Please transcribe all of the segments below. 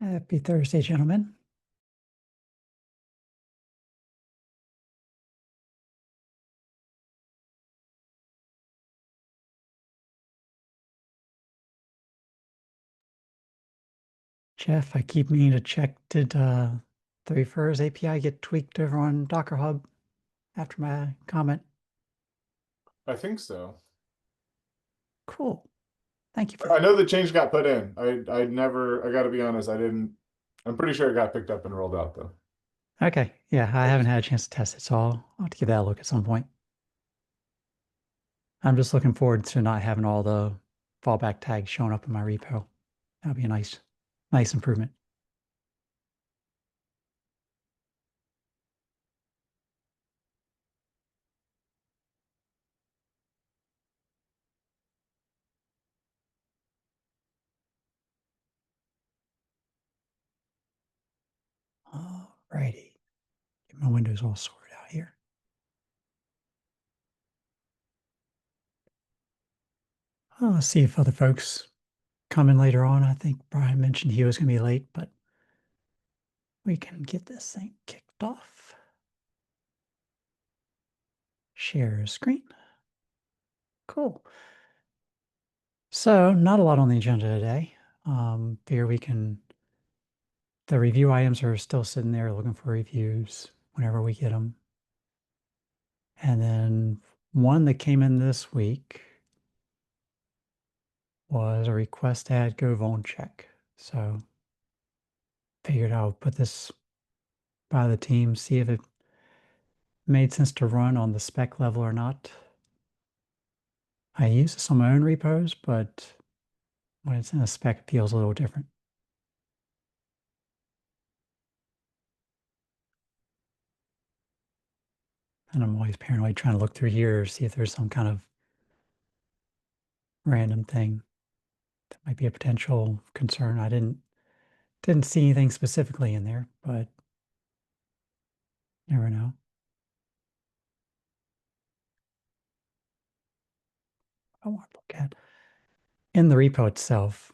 Happy Thursday, gentlemen. Jeff, I keep meaning to check, did the refers API get tweaked over on Docker Hub after my comment? I think so. Cool. Thank you for I that. know the change got put in. I gotta be honest, I didn't. I'm pretty sure it got picked up and rolled out though. Okay. Yeah, I haven't had a chance to test it, so I'll have to give that a look at some point. I'm just looking forward to not having all the fallback tags showing up in my repo. That'll be a nice improvement. Alrighty. Get my windows all sorted out here. Let's see if other folks come in later on. I think Brian mentioned he was going to be late, but we can get this thing kicked off. Share screen. Cool. So not a lot on the agenda today. Here the review items are still sitting there looking for reviews whenever we get them. And then one that came in this week was a request to add Go Vuln check. So figured I would put this by the team, see if it made sense to run on the spec level or not. I use this on my own repos, but when it's in a spec, it feels a little different. And I'm always paranoid trying to look through here, see if there's some kind of random thing that might be a potential concern. I didn't see anything specifically in there, but never know. I want to look at in the repo itself.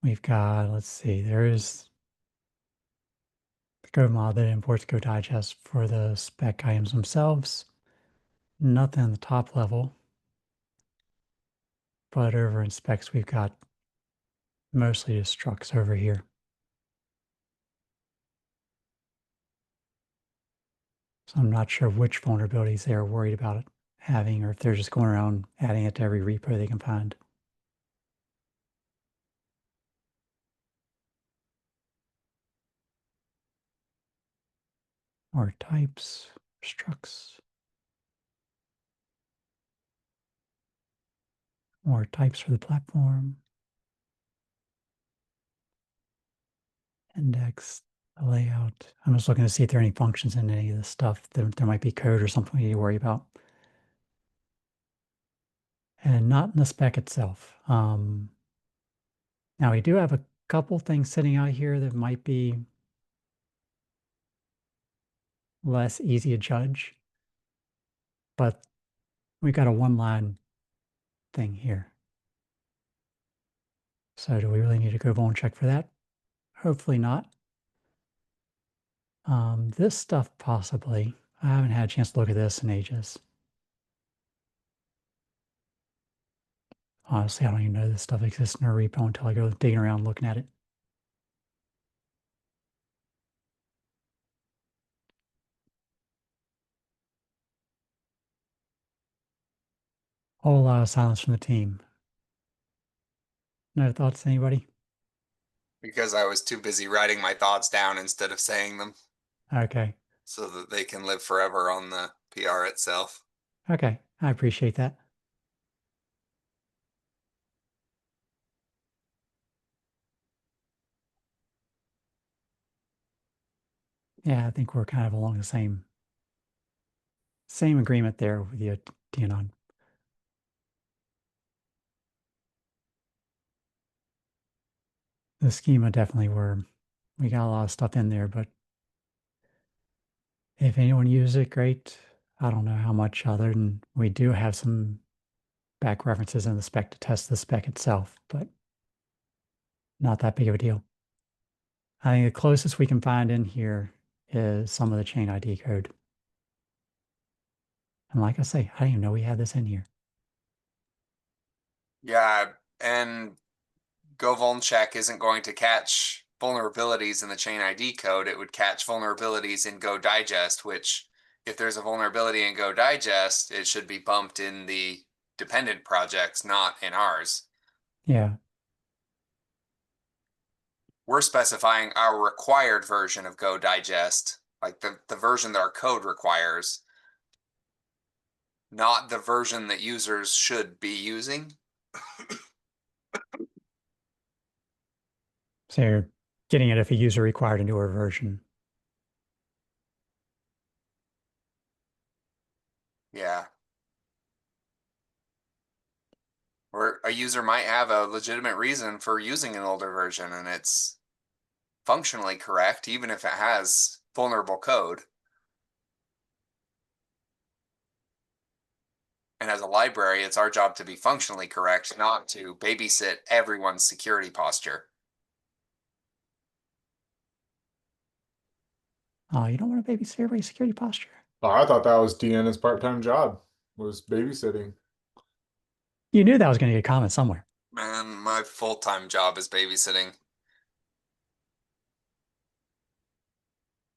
We've got, let's see, there's the Go mod that imports Go Digest for the spec items themselves. Nothing on the top level, but over in specs, we've got mostly just structs over here. So I'm not sure which vulnerabilities they are worried about it having, or if they're just going around adding it to every repo they can find. More types, structs, more types for the platform, index, layout. I'm just looking to see if there are any functions in any of this stuff. There might be code or something we need to worry about. And not in the spec itself. Now we do have a couple things sitting out here that might be less easy to judge, but we got a one-line thing here. So do we really need to go and check for that? Hopefully not. This stuff possibly. I haven't had a chance to look at this in ages. Honestly, I don't even know this stuff exists in our repo until I go digging around looking at it. Whole lot of silence from the team. No thoughts, anybody? Because I was too busy writing my thoughts down instead of saying them Okay. so that they can live forever on the PR itself. Okay. I appreciate that. Yeah, I think we're kind of along the same agreement there with you, Dianon. The schema definitely we got a lot of stuff in there, but if anyone uses it, great. I don't know how much other than we do have some back references in the spec to test the spec itself, but not that big of a deal. I think the closest we can find in here is some of the chain ID code. And like I say, I didn't even know we had this in here. Yeah, and GoVulnCheck isn't going to catch vulnerabilities in the chain ID code. It would catch vulnerabilities in Go Digest, which if there's a vulnerability in Go Digest, it should be bumped in the dependent projects, not in ours. Yeah. We're specifying our required version of Go Digest, like the version that our code requires, not the version that users should be using. So you're getting it if a user required a newer version. Yeah. Or a user might have a legitimate reason for using an older version and it's functionally correct, even if it has vulnerable code. And as a library, it's our job to be functionally correct, not to babysit everyone's security posture. You don't want to babysit everybody's security posture. Oh, I thought that was Deanna's part-time job, was babysitting. You knew that was going to get a comment somewhere. Man, my full-time job is babysitting.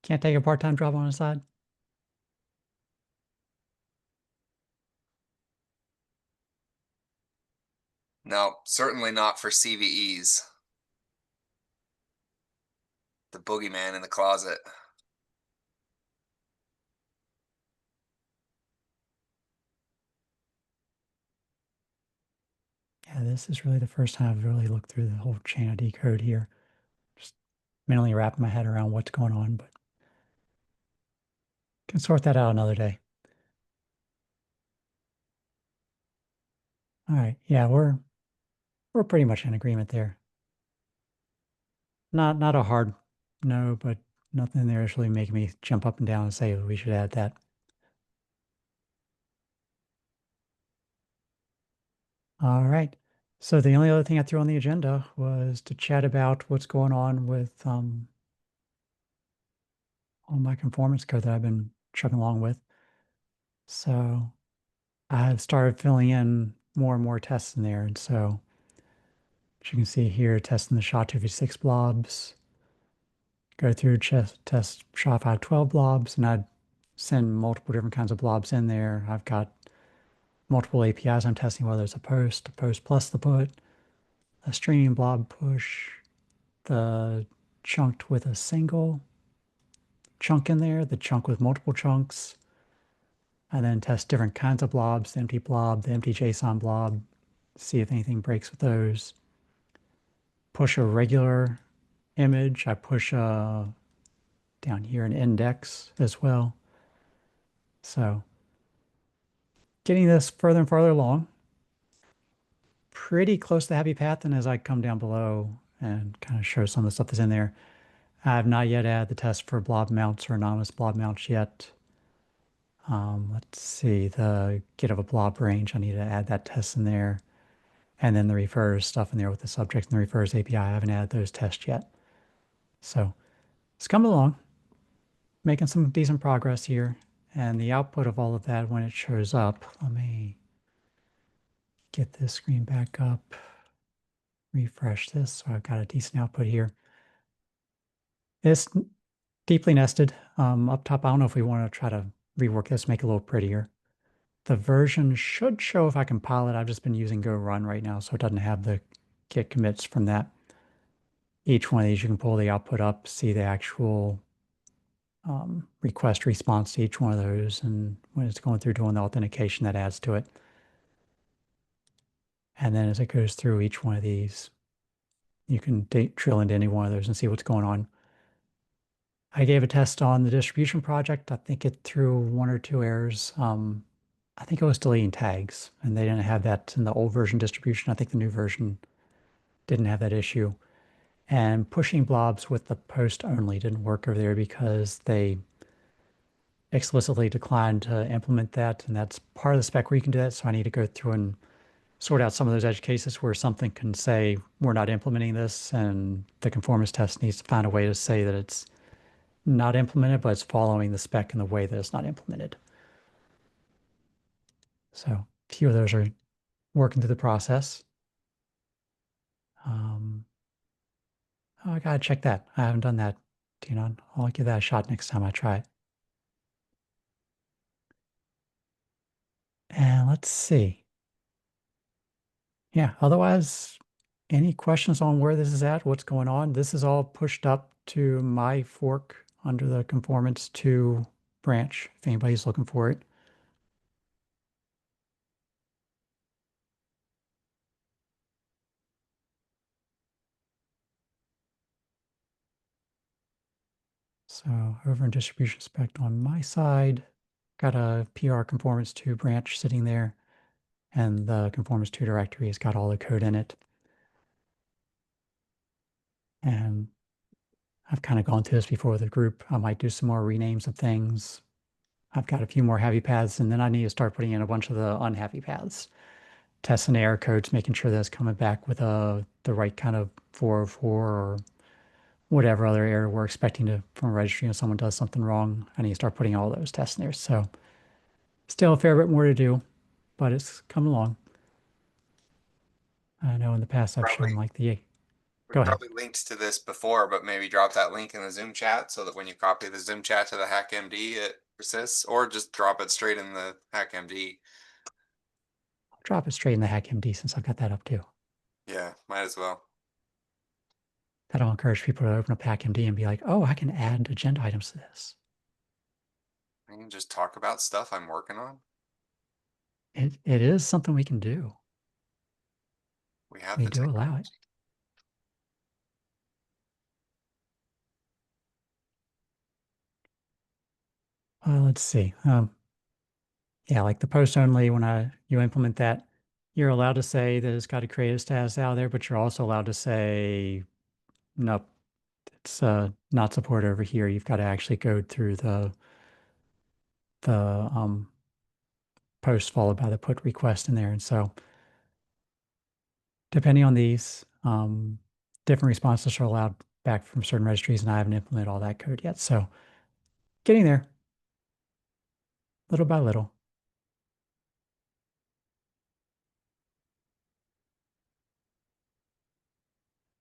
Can't take a part-time job on the side. No, certainly not for CVEs. The boogeyman in the closet. Yeah, this is really the first time I've really looked through the whole chain ID code here. Just mentally wrapping my head around what's going on, but can sort that out another day. All right, yeah, we're pretty much in agreement there. Not a hard no, but nothing there is really making me jump up and down and say we should add that. All right. So the only other thing I threw on the agenda was to chat about what's going on with all my conformance code that I've been chugging along with. So I've started filling in more and more tests in there. And so as you can see here, testing the SHA-256 blobs, go through test SHA-512 blobs, and I'd send multiple different kinds of blobs in there. I've got multiple APIs I'm testing, whether it's a post plus the put, a streaming blob push, the chunked with a single chunk in there, the chunk with multiple chunks, and then test different kinds of blobs, the empty blob, the empty JSON blob, see if anything breaks with those. Push a regular image. I push down here an index as well. So getting this further and farther along, pretty close to the happy path. And as I come down below and kind of show some of the stuff that's in there, I have not yet added the test for blob mounts or anonymous blob mounts yet. Let's see, the get of a blob range, I need to add that test in there. And then the refers stuff in there with the subject and the refers API, I haven't added those tests yet. So it's coming along, making some decent progress here. And the output of all of that when it shows up, let me get this screen back up, refresh this so I've got a decent output here. It's deeply nested. Up top, I don't know if we want to try to rework this, make it a little prettier. The version should show if I compile it. I've just been using Go Run right now, so it doesn't have the git commits from that. Each one of these, you can pull the output up, see the actual request response to each one of those, and when it's going through doing the authentication, that adds to it. And then as it goes through each one of these, you can drill into any one of those and see what's going on. I gave a test on the distribution project. I think it threw one or two errors. I think it was deleting tags, and they didn't have that in the old version distribution. I think the new version didn't have that issue. And pushing blobs with the post only didn't work over there because they explicitly declined to implement that. And that's part of the spec where you can do that. So I need to go through and sort out some of those edge cases where something can say, we're not implementing this, and the conformance test needs to find a way to say that it's not implemented, but it's following the spec in the way that it's not implemented. So a few of those are working through the process. Oh, I gotta check that. I haven't done that, Dinon. I'll give that a shot next time I try it. And let's see. Yeah, otherwise, any questions on where this is at, what's going on? This is all pushed up to my fork under the conformance 2 branch, if anybody's looking for it. So over in distribution spec on my side, got a PR conformance 2 branch sitting there, and the conformance 2 directory has got all the code in it. And I've kind of gone through this before with the group. I might do some more renames of things. I've got a few more happy paths, and then I need to start putting in a bunch of the unhappy paths. Testing error codes, making sure that's coming back with the right kind of 404 or whatever other error we're expecting to from a registry if someone does something wrong. I need to start putting all those tests in there. So still a fair bit more to do, but it's coming along. I know in the past I've shown Probably like the, we go ahead. probably linked to this before, but maybe drop that link in the Zoom chat so that when you copy the Zoom chat to the HackMD, it persists, or just drop it straight in the HackMD. I'll drop it straight in the HackMD since I've got that up too. Yeah, might as well. That'll encourage people to open up HackMD and be like, oh, I can add agenda items to this. I can just talk about stuff I'm working on. It is something we can do. We have We the do allow technology. it. Let's see. Yeah, like the post only, when you implement that, you're allowed to say that it's got to create a status out there, but you're also allowed to say, nope, it's not supported over here. You've got to actually go through the post followed by the put request in there. And so depending on these, different responses are allowed back from certain registries, and I haven't implemented all that code yet. So getting there little by little.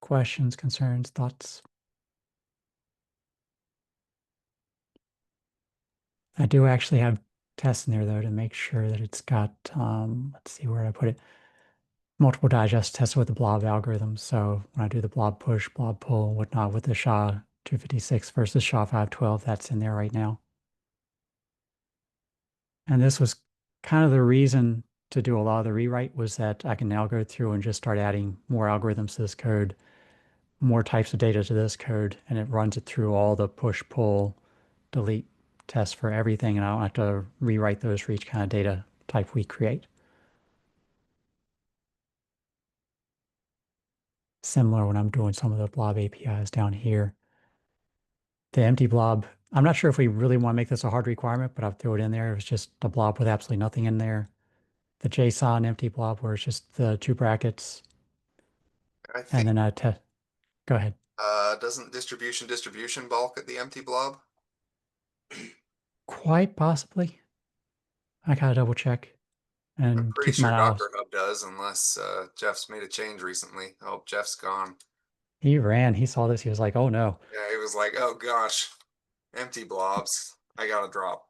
Questions, concerns, thoughts? I do actually have tests in there though to make sure that it's got, let's see where I put it, multiple digest tests with the blob algorithm. So when I do the blob push, blob pull, whatnot with the SHA-256 versus SHA-512, that's in there right now. And this was kind of the reason to do a lot of the rewrite was that I can now go through and just start adding more algorithms to this code, more types of data to this code, and it runs it through all the push, pull, delete tests for everything, and I don't have to rewrite those for each kind of data type we create. Similar when I'm doing some of the blob APIs down here. The empty blob, I'm not sure if we really want to make this a hard requirement, but I'll throw it in there. It's just a blob with absolutely nothing in there. The JSON empty blob where it's just the 2 brackets, I and think then go ahead. doesn't distribution bulk at the empty blob? Quite possibly. I gotta double check I'm and pretty keep my sure eye out. Docker Hub does, unless Jeff's made a change recently. Oh, Jeff's gone. He ran, he saw this, he was like, oh no. Yeah, he was like, "Oh gosh, empty blobs. I gotta drop."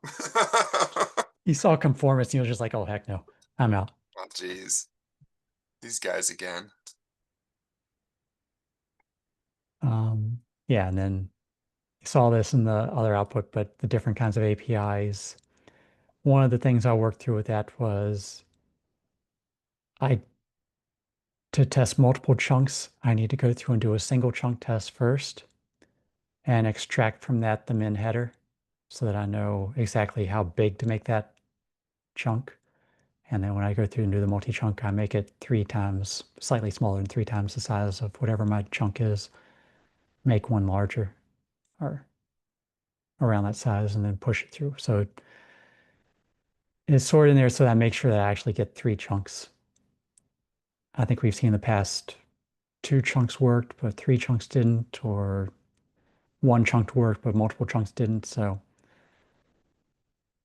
He saw conformance, and he was just like, oh heck no, I'm out. Oh jeez, these guys again. Yeah, and then he saw this in the other output, but the different kinds of APIs. One of the things I worked through with that was I to test multiple chunks, I need to go through and do a single chunk test first and extract from that the min header so that I know exactly how big to make that chunk. And then when I go through and do the multi-chunk, I make it 3 times, slightly smaller than 3 times the size of whatever my chunk is, make one larger or around that size and then push it through. So it's sorted in there so that I make sure that I actually get 3 chunks I think we've seen in the past 2 chunks worked, but 3 chunks didn't, or 1 chunk worked, but multiple chunks didn't. So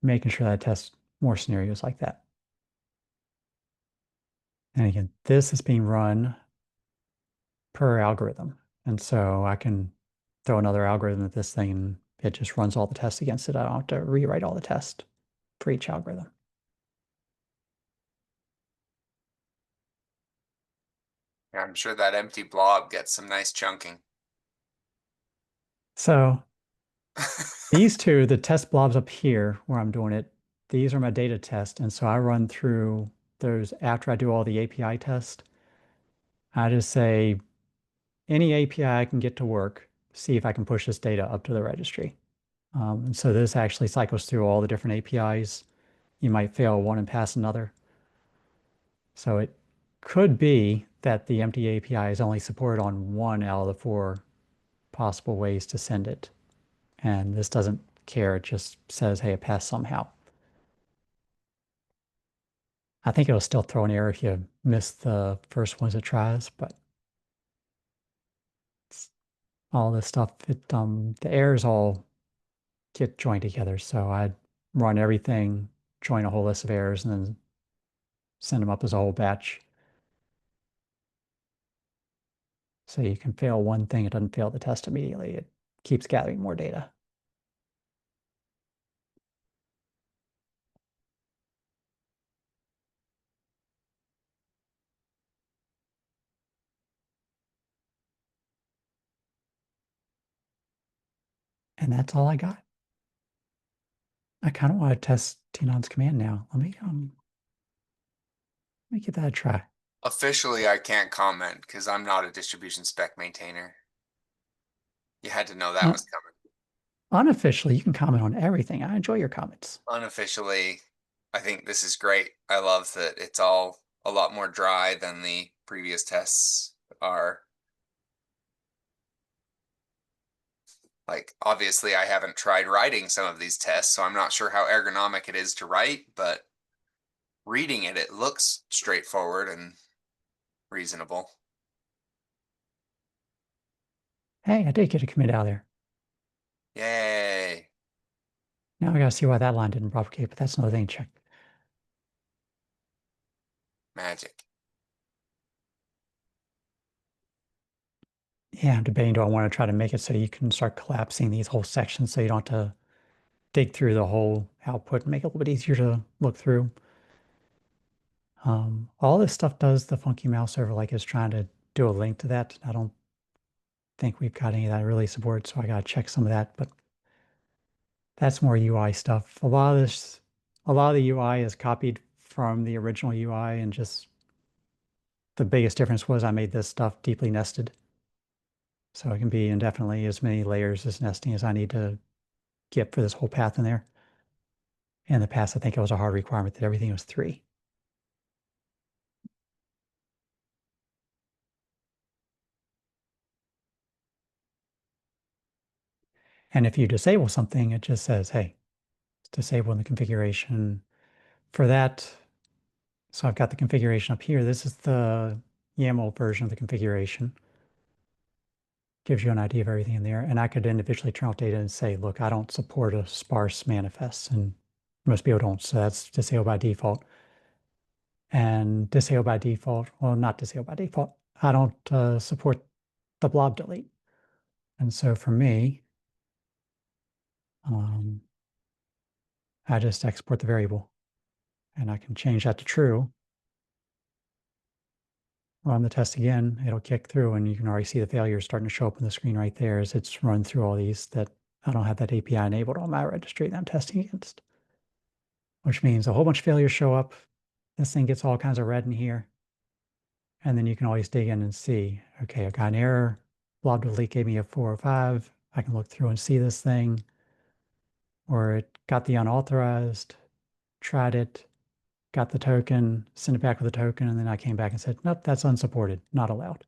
making sure that I test more scenarios like that. And again, this is being run per algorithm. And so I can throw another algorithm at this thing and it just runs all the tests against it. I don't have to rewrite all the tests for each algorithm. I'm sure that empty blob gets some nice chunking. So these two, the test blobs up here where I'm doing it, these are my data tests. And so I run through those after I do all the API tests. I just say any API I can get to work, see if I can push this data up to the registry. And so this actually cycles through all the different APIs. You might fail one and pass another. So it could be that the empty API is only supported on 1 out of the 4 possible ways to send it. And this doesn't care. It just says, hey, it passed somehow. I think it'll still throw an error if you miss the first ones it tries, but all this stuff, the errors all get joined together. So I'd run everything, join a whole list of errors, and then send them up as a whole batch. So you can fail one thing, it doesn't fail the test immediately. It keeps gathering more data. And that's all I got. I kind of want to test Tinon's command now. Let me give that a try. Officially, I can't comment because I'm not a distribution spec maintainer. You had to know that was coming. Unofficially, you can comment on everything. I enjoy your comments. Unofficially, I think this is great. I love that it's all a lot more dry than the previous tests are. Like, obviously, I haven't tried writing some of these tests, so I'm not sure how ergonomic it is to write, but reading it, it looks straightforward and reasonable. Hey, I did get a commit out there. Yay. Now I gotta see why that line didn't propagate, but that's another thing to check. Magic. Yeah, I'm debating, do I want to try to make it so you can start collapsing these whole sections so you don't have to dig through the whole output and make it a little bit easier to look through. All this stuff does the funky mouse overlay is trying to do a link to that. I don't think we've got any of that really support, so I gotta check some of that, but that's more UI stuff. A lot of the UI is copied from the original UI, and just the biggest difference was I made this stuff deeply nested. So it can be indefinitely as many layers as nesting as I need to get for this whole path in there. In the past, I think it was a hard requirement that everything was 3. And if you disable something, it just says, hey, it's disabling the configuration for that. So I've got the configuration up here. This is the YAML version of the configuration. Gives you an idea of everything in there. And I could individually turn off data and say, look, I don't support a sparse manifest, and most people don't. So that's disabled by default. And disabled by default, well, not disabled by default. I don't support the blob delete. And so for me, I just export the variable, and I can change that to true. Run the test again, it'll kick through, and you can already see the failures starting to show up on the screen right there as it's run through all these that I don't have that API enabled on my registry that I'm testing against. Which means a whole bunch of failures show up. This thing gets all kinds of red in here. And then you can always dig in and see, okay, I got an error. Blob delete gave me a 4 or 5. I can look through and see this thing. Or it got the unauthorized, tried it, got the token, sent it back with a token, and then I came back and said, nope, that's unsupported, not allowed.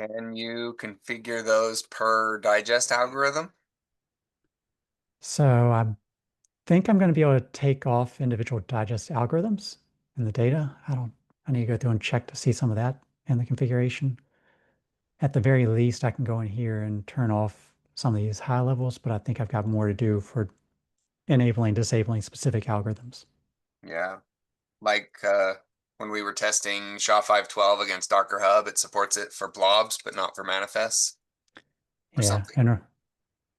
Can you configure those per digest algorithm? So I think I'm going to be able to take off individual digest algorithms. in the data. I need to go through and check to see some of that in the configuration. At the very least, I can go in here and turn off some of these high levels, but I think I've got more to do for enabling, disabling specific algorithms. Yeah. Like when we were testing SHA-512 against Docker Hub, it supports it for blobs, but not for manifests or Yeah, something.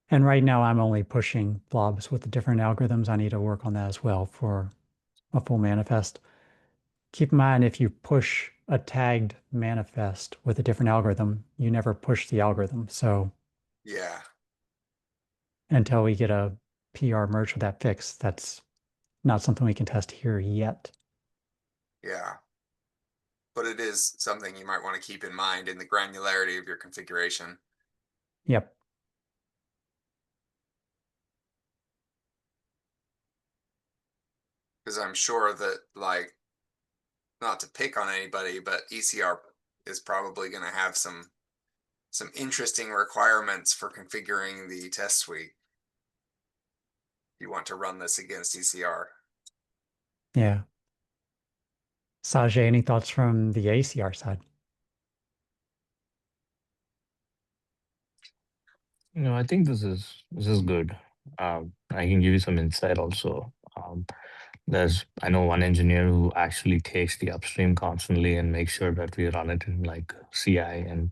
and right now I'm only pushing blobs with the different algorithms. I need to work on that as well for a full manifest. Keep in mind, if you push a tagged manifest with a different algorithm, you never push the algorithm. So Yeah. until we get a PR merge with that fix, that's not something we can test here yet. Yeah. But it is something you might want to keep in mind in the granularity of your configuration. Yep. Because I'm sure that, like, not to pick on anybody, but ECR is probably going to have some interesting requirements for configuring the test suite. You want to run this against ECR. Yeah. Sajay, any thoughts from the ACR side? I think this is good. I can give you some insight also. I know one engineer who actually takes the upstream constantly and makes sure that we run it in like CI and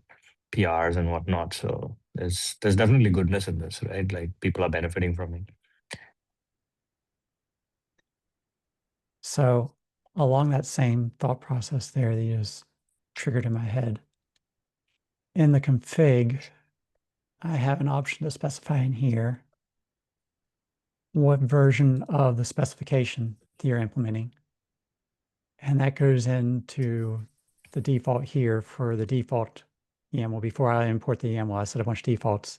PRs and whatnot. So there's definitely goodness in this, right? Like people are benefiting from it. So along that same thought process there that you just triggered in my head, in the config, I have an option to specify in here what version of the specification that you're implementing. And that goes into the default here for the default YAML. Before I import the YAML, I set a bunch of defaults.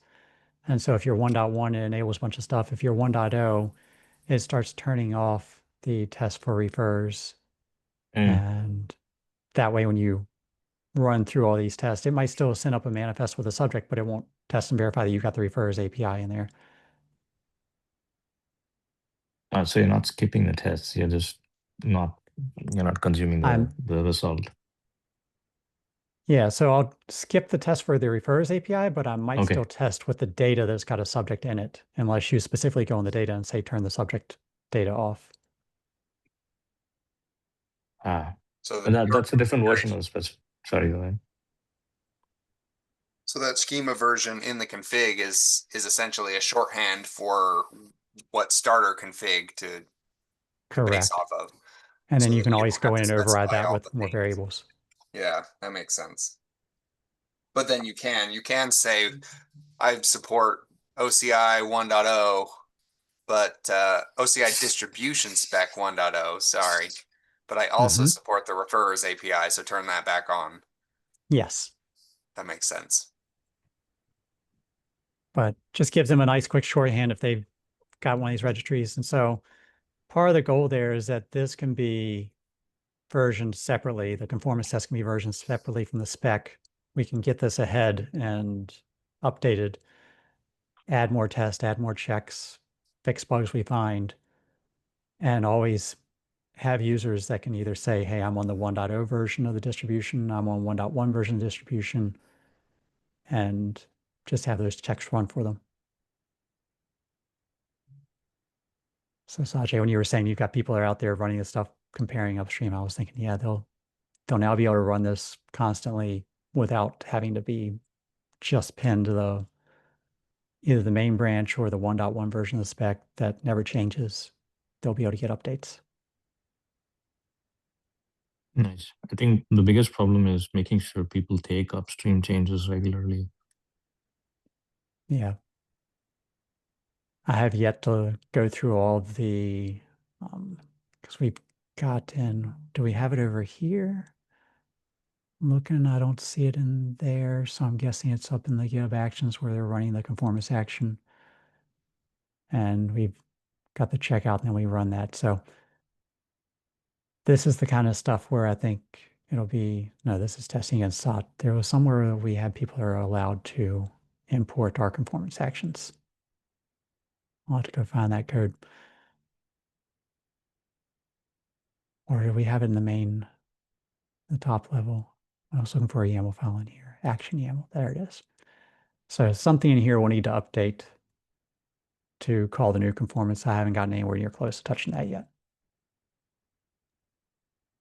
And so if you're 1.1, it enables a bunch of stuff. If you're 1.0, it starts turning off the test for refers. Mm. And that way, when you run through all these tests, it might still send up a manifest with a subject, but it won't test and verify that you got the refers API in there. So you're not skipping the tests. You're not consuming I'm the result. Yeah, so I'll skip the test for the refers API, but I might Okay. still test with the data that's got a subject in it, unless you specifically go in the data and say turn the subject data off. So And that's a different version of Sorry, go ahead. So that schema version in the config is essentially a shorthand for what starter config to base Correct. off of. And then So you that can you always don't have go in to and override specify that all with the more things. variables. Yeah, that makes sense. But then you can say I support OCI 1.0, but OCI distribution spec 1.0, sorry. But I also Mhm. support the refers API, so turn that back on. Yes, That makes sense. but just gives them a nice quick shorthand if they've got one of these registries. And so part of the goal there is that this can be versioned separately. The conformance test can be versioned separately from the spec. We can get this ahead and updated, add more tests, add more checks, fix bugs we find, and always have users that can either say, hey, I'm on the 1.0 version of the distribution, I'm on 1.1 version of the distribution, and just have those checks run for them. So Sajay, when you were saying you've got people that are out there running this stuff comparing upstream, I was thinking, yeah, they'll now be able to run this constantly without having to be just pinned to the either the main branch or the 1.1 version of the spec that never changes. They'll be able to get updates. Nice. I think the biggest problem is making sure people take upstream changes regularly. Yeah. I have yet to go through all the, because we've gotten, do we have it over here? I'm looking, I don't see it in there, so I'm guessing it's up in the GitHub Actions where they're running the conformance action. And we've got the checkout and then we run that. So this is the kind of stuff where I think it'll be, no, this is testing against SOT. There was somewhere that we had people that are allowed to import our conformance actions. I'll have to go find that code. Or do we have it in the main, the top level? I was looking for a YAML file in here. Action YAML. There it is. So something in here we'll need to update to call the new conformance. I haven't gotten anywhere near close to touching that yet.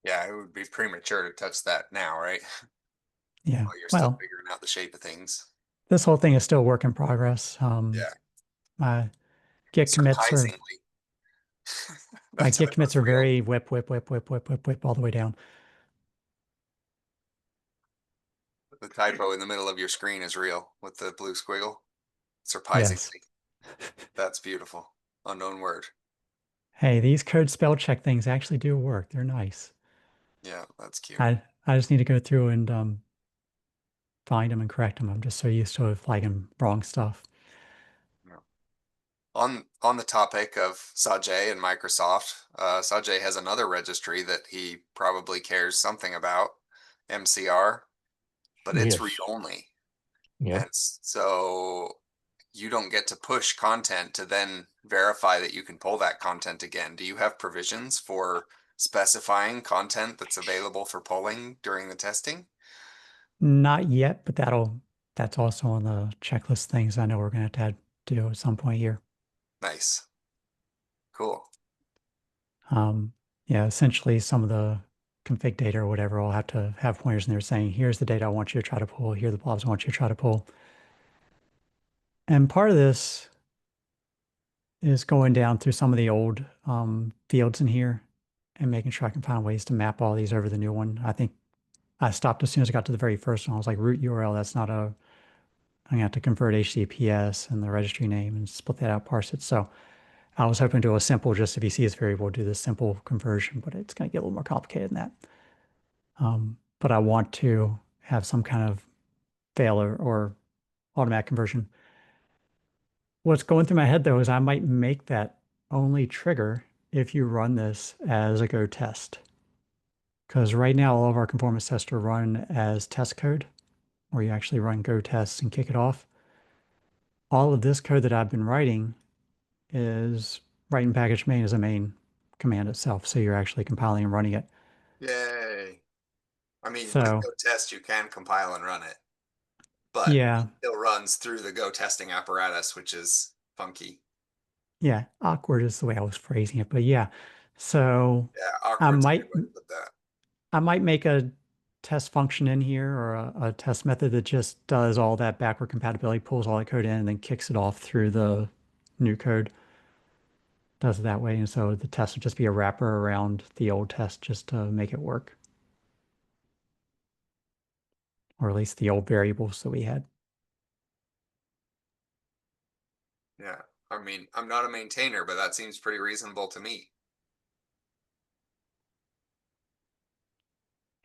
Yeah, it would be premature to touch that now, right? Yeah. While you're still Well, figuring out the shape of things. this whole thing is still work in progress. Yeah. My Git commits are Surprisingly. That's how it was real. very whip all the way down. The typo in the middle of your screen is real with the blue squiggle. Yes. Surprisingly. That's beautiful. Unknown word. Hey, these code spell check things actually do work. They're nice. Yeah, that's cute. I just need to go through and find them and correct them. I'm just so used to flagging wrong stuff. On the topic of Sajay and Microsoft, Sajay has another registry that he probably cares something about, MCR, but it's Yes. read only. Yep. And so you don't get to push content to then verify that you can pull that content again. Do you have provisions for specifying content that's available for polling during the testing? Not yet, but that's also on the checklist things I know we're going to have to do at some point here. Nice. Cool. Yeah, essentially some of the config data or whatever, I'll have to have pointers in there saying, here's the data I want you to try to pull, here are the blobs I want you to try to pull. And part of this is going down through some of the old fields in here and making sure I can find ways to map all these over the new one. I think I stopped as soon as I got to the very first one. I was like, root URL, that's not a, I'm gonna have to convert HTTPS and the registry name and split that out, parse it. So I was hoping to do a simple, just if you see this variable, do this simple conversion, but it's gonna get a little more complicated than that. But I want to have some kind of failure or automatic conversion. What's going through my head though is I might make that only trigger if you run this as a Go test. Because right now all of our conformance tests are run as test code, where you actually run Go tests and kick it off. All of this code that I've been writing is writing package main as a main command itself. So you're actually compiling and running it. Yay. I mean, with So Go test, you can compile and run it, but yeah, it still runs through the Go testing apparatus, which is funky. yeah, awkward is the way I was phrasing it, but yeah. So Yeah, I awkward's a good way to put that. might make a test function in here or a test method that just does all that backward compatibility, pulls all that code in, and then kicks it off through the new code. Does it that way, and so the test would just be a wrapper around the old test just to make it work, or at least the old variables that we had. Yeah, I mean, I'm not a maintainer, but that seems pretty reasonable to me.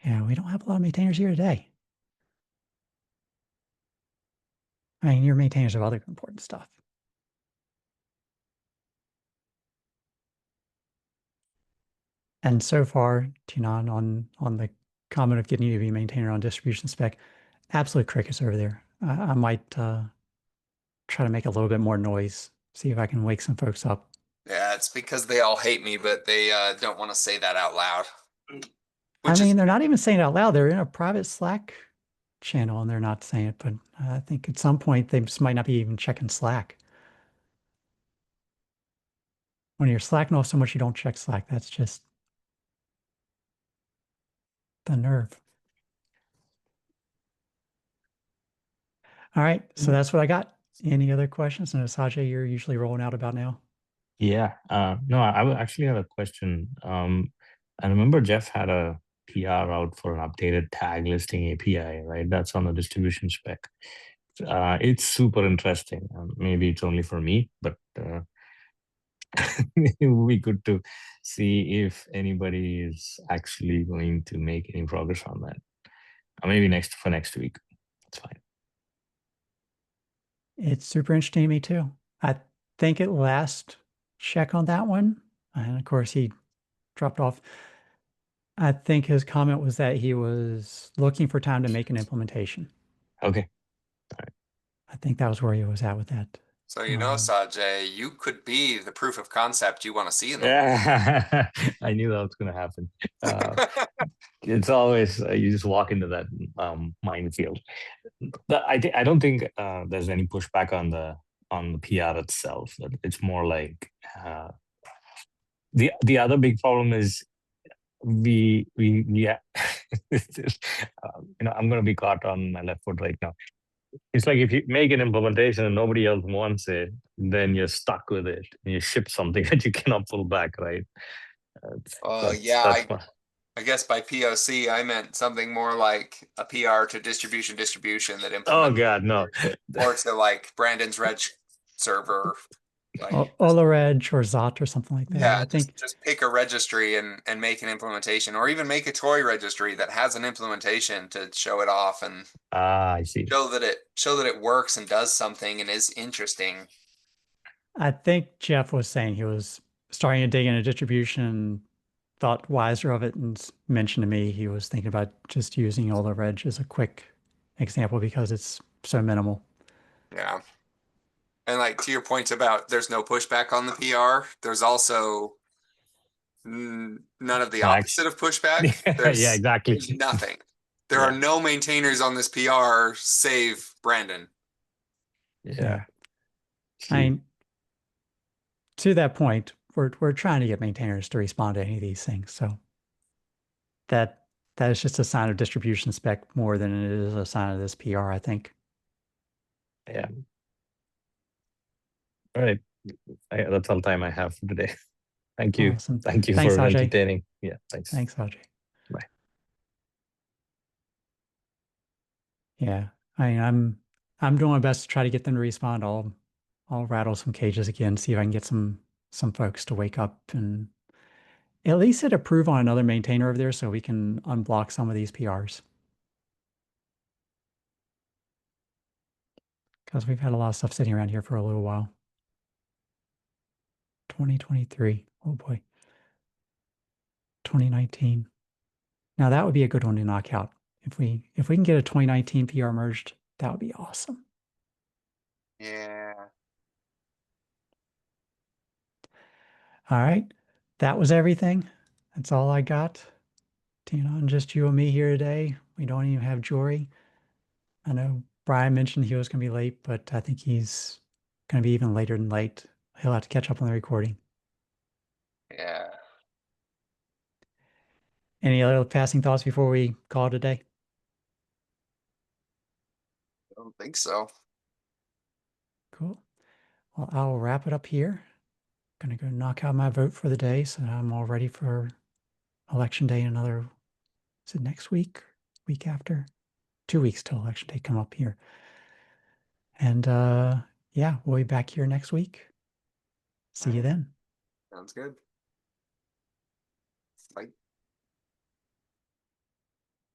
Yeah, we don't have a lot of maintainers here today. I mean, you're maintainers of other important stuff. And so far, Tinan, on the comment of getting you to be a maintainer on distribution spec, absolute crickets over there. I might try to make a little bit more noise, see if I can wake some folks up. Yeah, it's because they all hate me, but they don't want to say that out loud. I mean, they're not even saying it out loud. They're in a private Slack channel and they're not saying it, but I think at some point they just might not be even checking Slack. When you're slacking off so much you don't check Slack, that's just the nerve. All right, so that's what I got. Any other questions? And Sajay, you're usually rolling out about now. Yeah. No, I would actually have a question. I remember Jeff had a PR out for an updated tag listing API, right? That's on the distribution spec. It's super interesting. Maybe it's only for me, but it would be good to see if anybody is actually going to make any progress on that. Maybe next week. That's fine. It's super interesting to me too. I think at last check on that one, and of course he dropped off. I think his comment was that he was looking for time to make an implementation. Okay. I think that was where he was at with that. So, Sajay, you could be the proof of concept you want to see in the world. Yeah, I knew that was going to happen. It's always you just walk into that minefield. I don't think there's any pushback on the PR itself. It's more like the other big problem is we yeah. I'm going to be caught on my left foot right now. It's like if you make an implementation and nobody else wants it, then you're stuck with it. You ship something that you cannot pull back, right? That's my, I guess by POC I meant something more like a PR to distribution that oh implements, God, no. or to like Brandon's Reg server. Like Olareg or Zot or something like that. yeah, I think just pick a registry and make an implementation, or even make a toy registry that has an implementation to show it off and I see. show that it works and does something and is interesting. I think Jeff was saying he was starting to dig into distribution, thought wiser of it, and mentioned to me he was thinking about just using Olareg as a quick example because it's so minimal. Yeah. And like to your points about there's no pushback on the PR, there's also none of the opposite of pushback. There's Yeah, exactly. nothing. There Yeah. are no maintainers on this PR save Brandon. Yeah. I mean, to that point, we're trying to get maintainers to respond to any of these things. So that is just a sign of distribution spec more than it is a sign of this PR, I think. Yeah. All right. That's all time I have for today. Thank you. Awesome. Thank you Thanks, for Ajay. entertaining. Yeah, thanks. Thanks, Ajay. Bye. Yeah, I mean, I'm doing my best to try to get them to respond. I'll rattle some cages again, see if I can get some folks to wake up and at least hit approve on another maintainer over there so we can unblock some of these PRs. Because we've had a lot of stuff sitting around here for a little while. 2023. Oh boy. 2019. Now that would be a good one to knock out. If we can get a 2019 PR merged, that would be awesome. Yeah. All right. That was everything. That's all I got. And just you and me here today. We don't even have Jory. I know Brian mentioned he was going to be late, but I think he's going to be even later than late. He'll have to catch up on the recording. Yeah. Any other passing thoughts before we call it a day? I don't think so. Cool. Well, I'll wrap it up here. Going to go knock out my vote for the day so I'm all ready for election day in another, is it next week? Week after? 2 weeks till election day come up here. And yeah, we'll be back here next week. See you then. Sounds good. Bye.